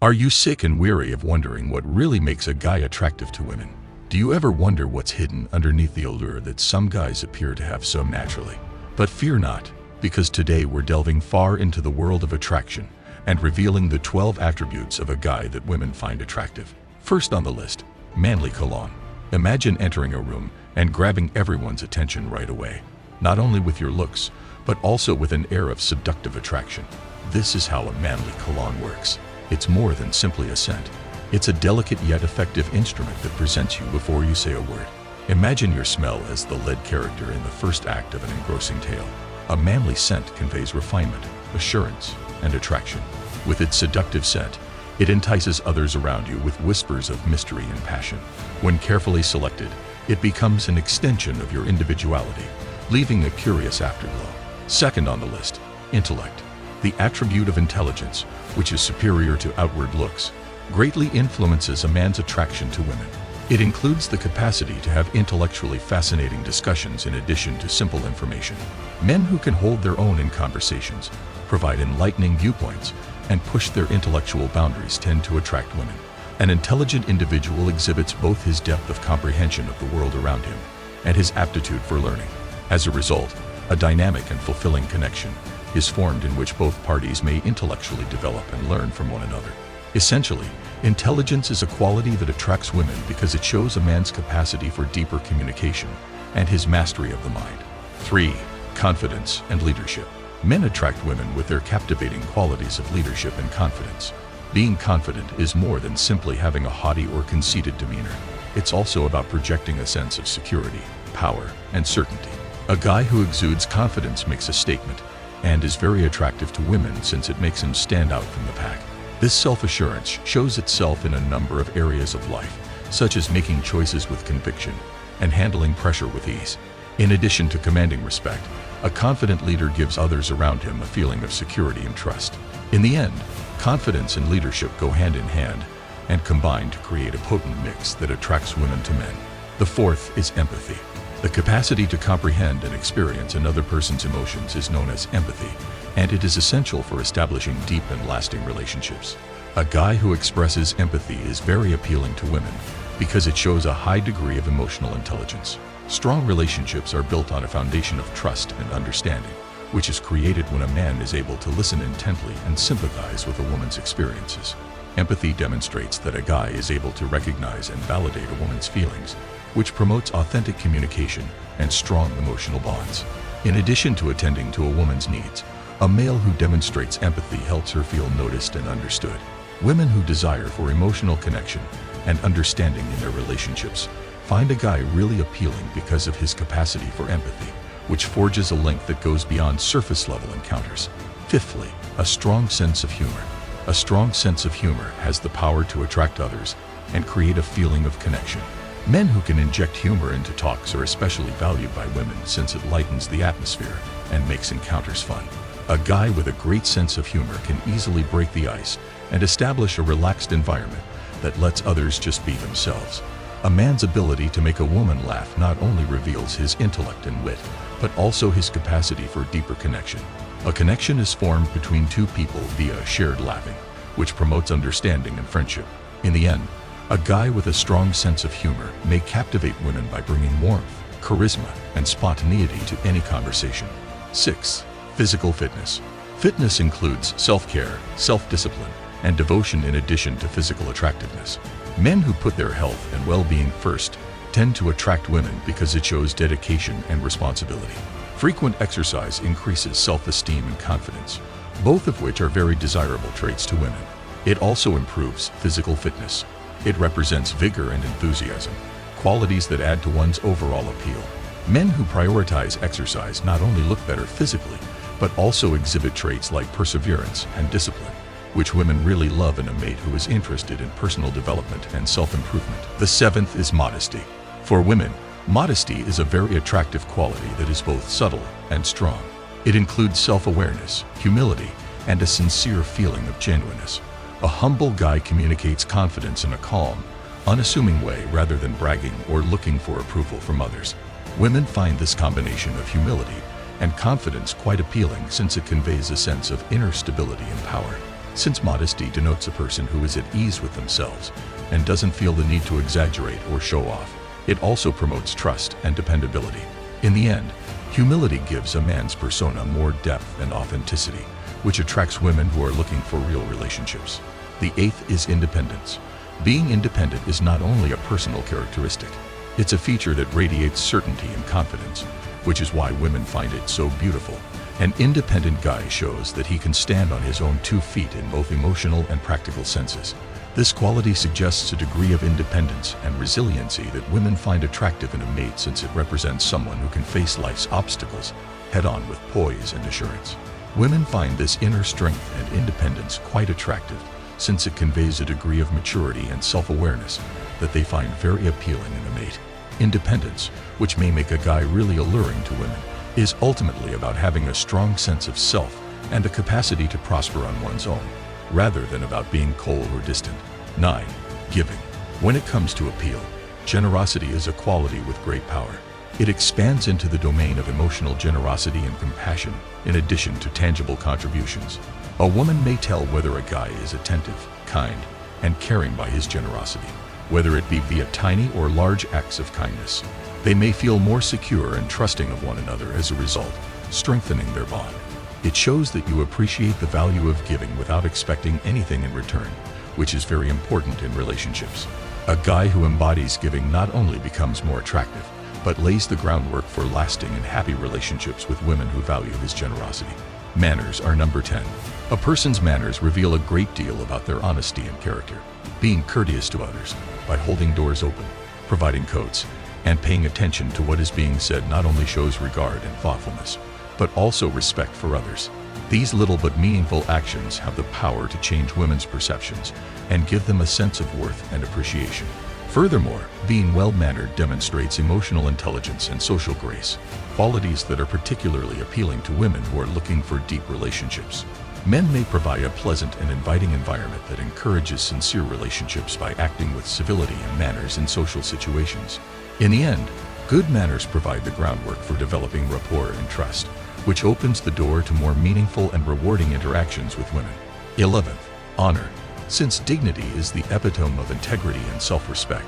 Are you sick and weary of wondering what really makes a guy attractive to women? Do you ever wonder what's hidden underneath the allure that some guys appear to have so naturally? But fear not, because today we're delving far into the world of attraction and revealing the 12 attributes of a guy that women find attractive. First on the list, manly cologne. Imagine entering a room and grabbing everyone's attention right away, not only with your looks, but also with an air of seductive attraction. This is how a manly cologne works. It's more than simply a scent. It's a delicate yet effective instrument that presents you before you say a word. Imagine your smell as the lead character in the first act of an engrossing tale. A manly scent conveys refinement, assurance, and attraction. With its seductive scent, it entices others around you with whispers of mystery and passion. When carefully selected, it becomes an extension of your individuality, leaving a curious afterglow. Second on the list, intellect. The attribute of intelligence, which is superior to outward looks, greatly influences a man's attraction to women. It includes the capacity to have intellectually fascinating discussions in addition to simple information. Men who can hold their own in conversations, provide enlightening viewpoints, and push their intellectual boundaries tend to attract women. An intelligent individual exhibits both his depth of comprehension of the world around him and his aptitude for learning. As a result, a dynamic and fulfilling connection is formed in which both parties may intellectually develop and learn from one another. Essentially, intelligence is a quality that attracts women because it shows a man's capacity for deeper communication and his mastery of the mind. 3. Confidence and leadership. Men attract women with their captivating qualities of leadership and confidence. Being confident is more than simply having a haughty or conceited demeanor. It's also about projecting a sense of security, power, and certainty. A guy who exudes confidence makes a statement and is very attractive to women since it makes him stand out from the pack. This self-assurance shows itself in a number of areas of life, such as making choices with conviction and handling pressure with ease. In addition to commanding respect, a confident leader gives others around him a feeling of security and trust. In the end, confidence and leadership go hand in hand and combine to create a potent mix that attracts women to men. The fourth is empathy. The capacity to comprehend and experience another person's emotions is known as empathy, and it is essential for establishing deep and lasting relationships. A guy who expresses empathy is very appealing to women because it shows a high degree of emotional intelligence. Strong relationships are built on a foundation of trust and understanding, which is created when a man is able to listen intently and sympathize with a woman's experiences. Empathy demonstrates that a guy is able to recognize and validate a woman's feelings, which promotes authentic communication and strong emotional bonds. In addition to attending to a woman's needs, a male who demonstrates empathy helps her feel noticed and understood. Women who desire for emotional connection and understanding in their relationships find a guy really appealing because of his capacity for empathy, which forges a link that goes beyond surface-level encounters. Fifthly, a strong sense of humor. A strong sense of humor has the power to attract others and create a feeling of connection. Men who can inject humor into talks are especially valued by women since it lightens the atmosphere and makes encounters fun. A guy with a great sense of humor can easily break the ice and establish a relaxed environment that lets others just be themselves. A man's ability to make a woman laugh not only reveals his intellect and wit, but also his capacity for deeper connection. A connection is formed between two people via shared laughing, which promotes understanding and friendship. In the end, a guy with a strong sense of humor may captivate women by bringing warmth, charisma, and spontaneity to any conversation. 6. Physical fitness. Fitness includes self-care, self-discipline, and devotion in addition to physical attractiveness. Men who put their health and well-being first tend to attract women because it shows dedication and responsibility. Frequent exercise increases self-esteem and confidence, both of which are very desirable traits to women. It also improves physical fitness. It represents vigor and enthusiasm, qualities that add to one's overall appeal. Men who prioritize exercise not only look better physically, but also exhibit traits like perseverance and discipline, which women really love in a mate who is interested in personal development and self-improvement. The seventh is modesty. For women, modesty is a very attractive quality that is both subtle and strong. It includes self-awareness, humility, and a sincere feeling of genuineness. A humble guy communicates confidence in a calm, unassuming way rather than bragging or looking for approval from others. Women find this combination of humility and confidence quite appealing since it conveys a sense of inner stability and power. Since modesty denotes a person who is at ease with themselves and doesn't feel the need to exaggerate or show off, it also promotes trust and dependability. In the end, humility gives a man's persona more depth and authenticity, which attracts women who are looking for real relationships. The eighth is independence. Being independent is not only a personal characteristic, it's a feature that radiates certainty and confidence, which is why women find it so beautiful. An independent guy shows that he can stand on his own 2 feet in both emotional and practical senses. This quality suggests a degree of independence and resiliency that women find attractive in a mate, since it represents someone who can face life's obstacles head-on with poise and assurance. Women find this inner strength and independence quite attractive, since it conveys a degree of maturity and self-awareness that they find very appealing in a mate. Independence, which may make a guy really alluring to women, is ultimately about having a strong sense of self and a capacity to prosper on one's own, rather than about being cold or distant. 9. Giving. When it comes to appeal, generosity is a quality with great power. It expands into the domain of emotional generosity and compassion, in addition to tangible contributions. A woman may tell whether a guy is attentive, kind, and caring by his generosity, whether it be via tiny or large acts of kindness. They may feel more secure and trusting of one another as a result, strengthening their bond. It shows that you appreciate the value of giving without expecting anything in return, which is very important in relationships. A guy who embodies giving not only becomes more attractive, but lays the groundwork for lasting and happy relationships with women who value his generosity. Manners are number 10. A person's manners reveal a great deal about their honesty and character. Being courteous to others by holding doors open, providing coats, and paying attention to what is being said not only shows regard and thoughtfulness, but also respect for others. These little but meaningful actions have the power to change women's perceptions and give them a sense of worth and appreciation. Furthermore, being well-mannered demonstrates emotional intelligence and social grace, qualities that are particularly appealing to women who are looking for deep relationships. Men may provide a pleasant and inviting environment that encourages sincere relationships by acting with civility and manners in social situations. In the end, good manners provide the groundwork for developing rapport and trust, which opens the door to more meaningful and rewarding interactions with women. 11th, honor. Since dignity is the epitome of integrity and self-respect,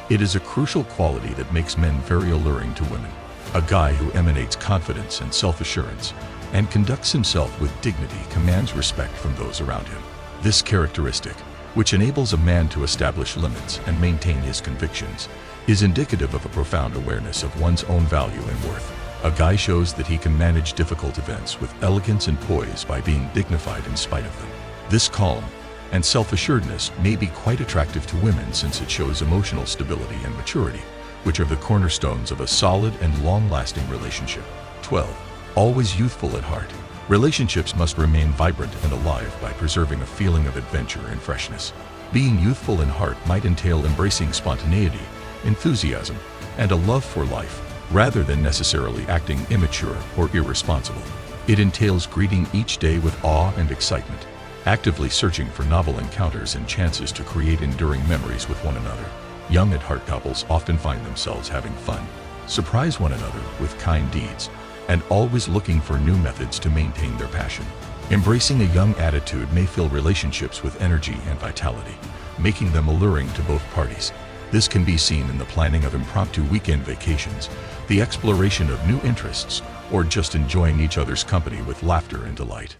it is a crucial quality that makes men very alluring to women. A guy who emanates confidence and self-assurance and conducts himself with dignity commands respect from those around him. This characteristic, which enables a man to establish limits and maintain his convictions, is indicative of a profound awareness of one's own value and worth. A guy shows that he can manage difficult events with elegance and poise by being dignified in spite of them. This calm and self-assuredness may be quite attractive to women, since it shows emotional stability and maturity, which are the cornerstones of a solid and long-lasting relationship. 12. Always youthful at heart. Relationships must remain vibrant and alive by preserving a feeling of adventure and freshness. Being youthful in heart might entail embracing spontaneity, enthusiasm, and a love for life, rather than necessarily acting immature or irresponsible. It entails greeting each day with awe and excitement, actively searching for novel encounters and chances to create enduring memories with one another. Young at heart couples often find themselves having fun, surprise one another with kind deeds, and always looking for new methods to maintain their passion. Embracing a young attitude may fill relationships with energy and vitality, making them alluring to both parties. This can be seen in the planning of impromptu weekend vacations, the exploration of new interests, or just enjoying each other's company with laughter and delight.